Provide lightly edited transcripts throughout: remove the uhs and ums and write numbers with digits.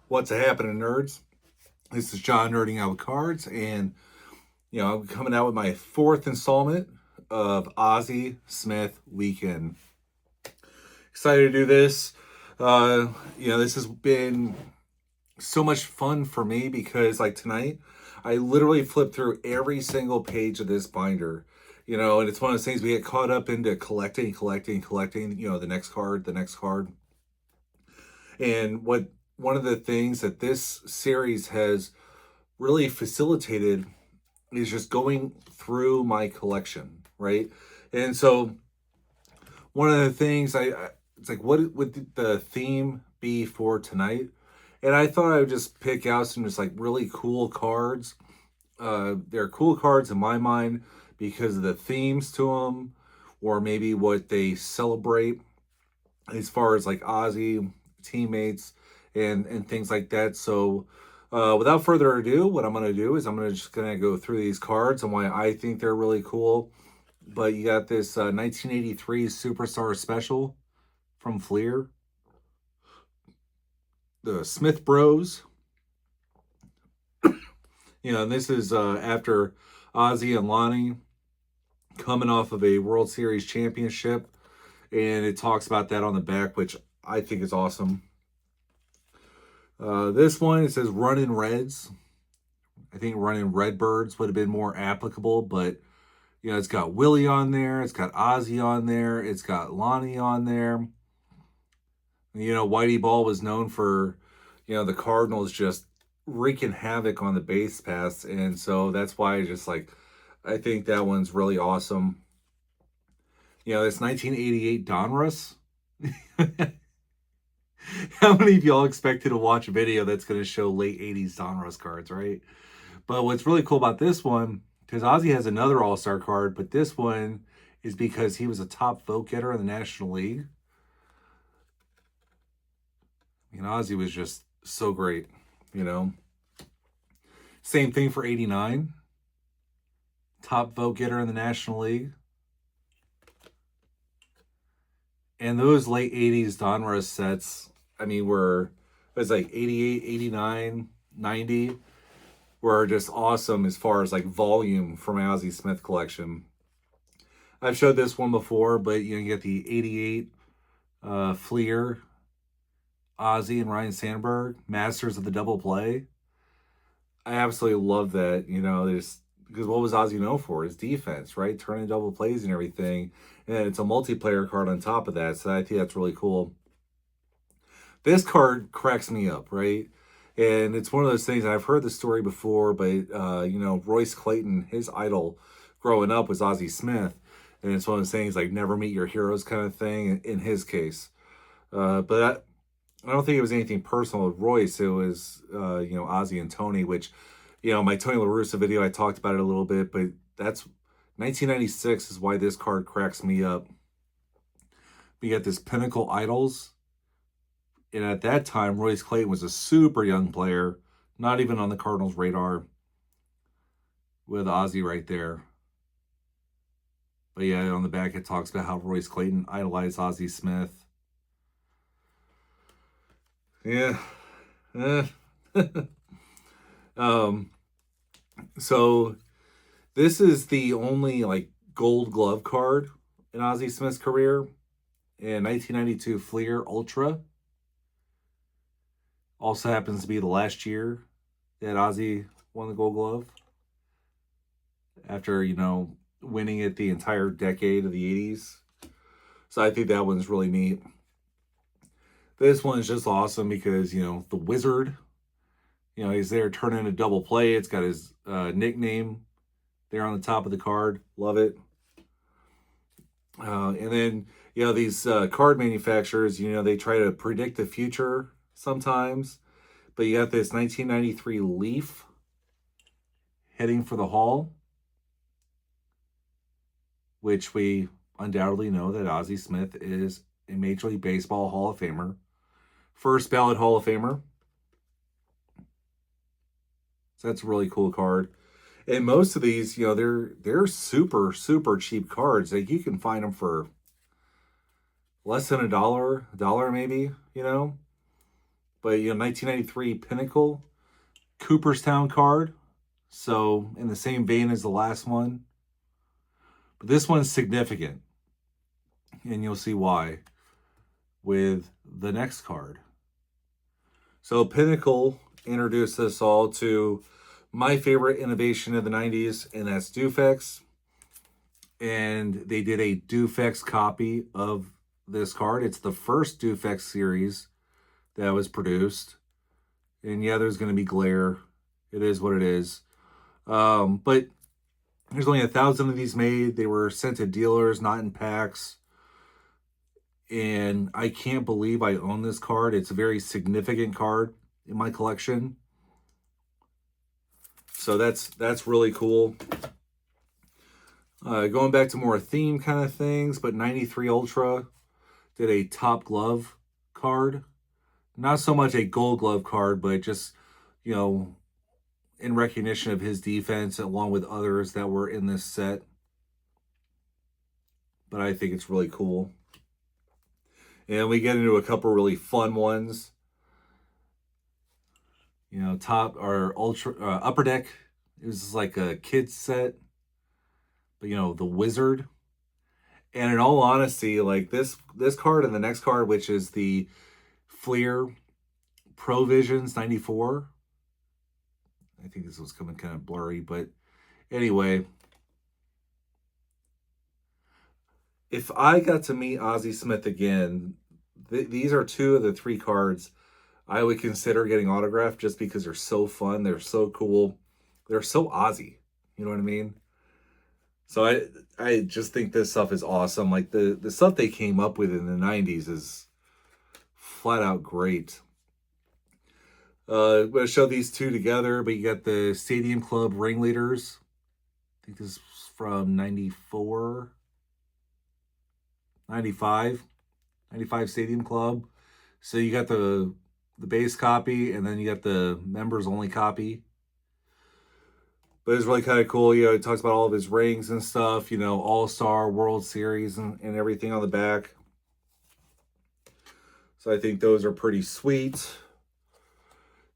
What's happening, nerds? This is John nerding out with cards, and I'm coming out with my fourth installment of Ozzie Smith Weekend. Excited to do this. This has been so much fun for me because, like tonight, I literally flipped through every single page of this binder. And it's one of those things we get caught up into collecting. The next card, the next card. And one of the things that this series has really facilitated is just going through my collection, right? And so one of the things it's like, what would the theme be for tonight? And I thought I would just pick out some just like really cool cards. They're cool cards in my mind because of the themes to them, or maybe what they celebrate as far as like Ozzy teammates and things like that. So without further ado, what I'm going to do is I'm just going to go through these cards and why I think they're really cool. But you got this 1983 Superstar Special from Fleer, the Smith Bros. And this is after Ozzy and Lonnie coming off of a World Series championship, and it talks about that on the back, which I think is awesome. This one, it says Running Reds. I think Running Redbirds would have been more applicable, but it's got Willie on there, it's got Ozzy on there, it's got Lonnie on there. Whitey Ball was known for, the Cardinals just wreaking havoc on the base paths, and so that's why I think that one's really awesome. This 1988 Donruss. How many of y'all expected to watch a video that's going to show late 80s Donruss cards, right? But what's really cool about this one, because Ozzy has another All-Star card, but this one is because he was a top vote getter in the National League. Ozzy was just so great, Same thing for 89. Top vote getter in the National League. And those late 80s Donruss sets, it was like 88, 89, 90, were just awesome as far as like volume from Ozzie Smith collection. I've showed this one before, but you get the 88 Fleer, Ozzy and Ryan Sandberg, Masters of the Double Play. I absolutely love that, because what was Ozzy known for? His defense, right? Turning double plays and everything. And it's a multiplayer card on top of that, so I think that's really cool. This card cracks me up, right? And it's one of those things, I've heard the story before, but, Royce Clayton, his idol growing up was Ozzie Smith. And it's one of those things like never meet your heroes kind of thing in his case. But I don't think it was anything personal with Royce. It was, Ozzy and Tony, which, my Tony La Russa video, I talked about it a little bit, but that's 1996 is why this card cracks me up. We got this Pinnacle Idols. And at that time, Royce Clayton was a super young player, not even on the Cardinals' radar, with Ozzy right there. But yeah, on the back, it talks about how Royce Clayton idolized Ozzie Smith. Yeah. So this is the only like gold glove card in Ozzie Smith's career. In 1992 Fleer Ultra. Also happens to be the last year that Ozzy won the gold glove. After, winning it the entire decade of the 80s. So I think that one's really neat. This one is just awesome because, the Wizard, he's there turning a double play. It's got his nickname there on the top of the card. Love it. And then, these card manufacturers, they try to predict the future sometimes. But you got this 1993 Leaf heading for the Hall, which we undoubtedly know that Ozzie Smith is a Major League Baseball Hall of Famer. First ballot Hall of Famer. So that's a really cool card. And most of these, they're super, super cheap cards. Like you can find them for less than a dollar maybe, But, 1993 Pinnacle Cooperstown card. So in the same vein as the last one. But this one's significant. And you'll see why with the next card. So Pinnacle introduced us all to my favorite innovation of the 90s, and that's Dufex. And they did a Dufex copy of this card. It's the first Dufex series that was produced. And yeah, there's going to be glare. It is what it is. But there's only 1,000 of these made. They were sent to dealers, not in packs. And I can't believe I own this card. It's a very significant card in my collection. So that's really cool. Going back to more theme kind of things, but 93 Ultra did a Top Glove card. Not so much a Gold Glove card, but just, in recognition of his defense along with others that were in this set. But I think it's really cool. And we get into a couple really fun ones. Top or Ultra Upper Deck. It was like a kid's set. But the Wizard. And in all honesty, like this card and the next card, which is the Fleer Provisions 94. I think this was coming kind of blurry, but anyway. If I got to meet Ozzie Smith again, these are two of the three cards I would consider getting autographed just because they're so fun. They're so cool. They're so Ozzie. You know what I mean? So I just think this stuff is awesome. Like the stuff they came up with in the 90s is flat out great. I'm going to show these two together, but you got the Stadium Club Ringleaders. I think this is from 94. 95 Stadium Club. So you got the base copy, and then you got the members only copy. But it's really kind of cool. It talks about all of his rings and stuff, All-Star, World Series, and everything on the back. So I think those are pretty sweet.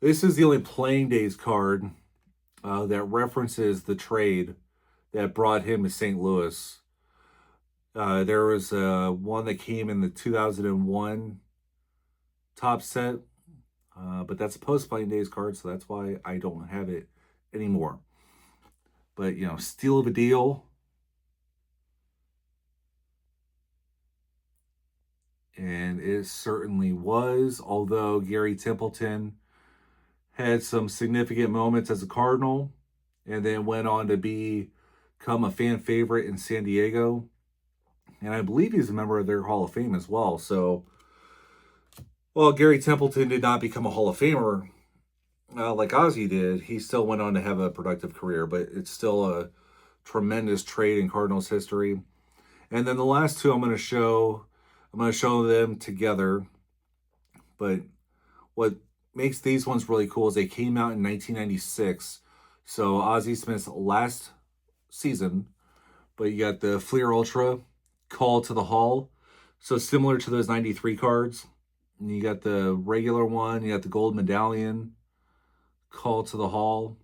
This is the only Playing Days card that references the trade that brought him to St. Louis. There was one that came in the 2001 top set, but that's a post-Playing Days card, so that's why I don't have it anymore. But, steal of a deal. And it certainly was, although Gary Templeton had some significant moments as a Cardinal, and then went on to become a fan favorite in San Diego. And I believe he's a member of their Hall of Fame as well. So, while Gary Templeton did not become a Hall of Famer like Ozzie did, he still went on to have a productive career. But it's still a tremendous trade in Cardinals history. And then the last two I'm going to show them together. But what makes these ones really cool is they came out in 1996. So Ozzie Smith's last season. But you got the Fleer Ultra Call to the Hall. So similar to those 93 cards. And you got the regular one. You got the gold medallion. Call to the Hall.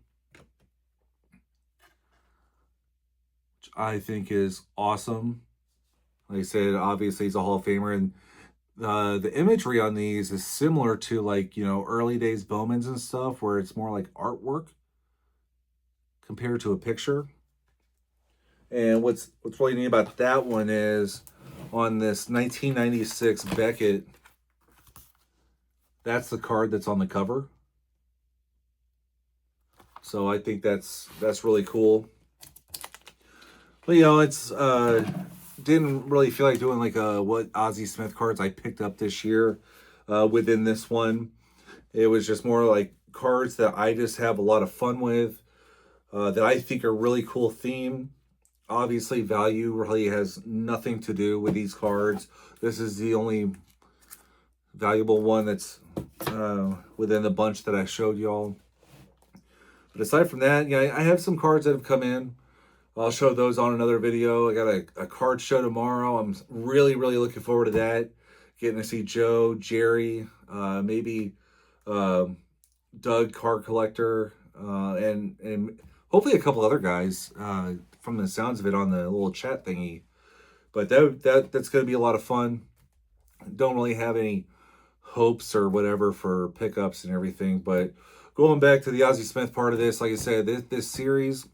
Which I think is awesome. Like I said, obviously he's a Hall of Famer. And the imagery on these is similar to early days Bowmans and stuff, where it's more like artwork compared to a picture. And what's really neat about that one is on this 1996 Beckett, that's the card that's on the cover. So I think that's really cool. But it's didn't really feel like doing what Ozzie Smith cards I picked up this year within this one. It was just more like cards that I just have a lot of fun with, that I think are really cool theme. Obviously, value really has nothing to do with these cards. This is the only valuable one that's within the bunch that I showed y'all. But aside from that, I have some cards that have come in. I'll show those on another video. I got a card show tomorrow. I'm really, really looking forward to that. Getting to see Joe, Jerry, maybe um, Doug Card Collector, and hopefully a couple other guys from the sounds of it on the little chat thingy. But that's going to be a lot of fun. Don't really have any hopes or whatever for pickups and everything, but going back to the Ozzie Smith part of this, like I said, this series,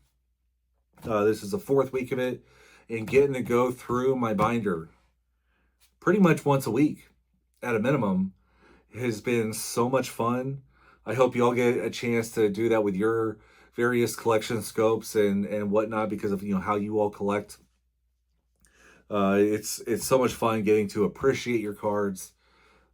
this is the fourth week of it, and getting to go through my binder pretty much once a week at a minimum has been so much fun. I hope you all get a chance to do that with your various collection scopes and whatnot, because of how you all collect. It's so much fun getting to appreciate your cards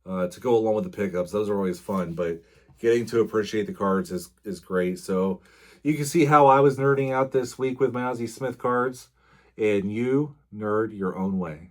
to go along with the pickups. Those are always fun, but getting to appreciate the cards is great. So you can see how I was nerding out this week with my Ozzie Smith cards, and you nerd your own way.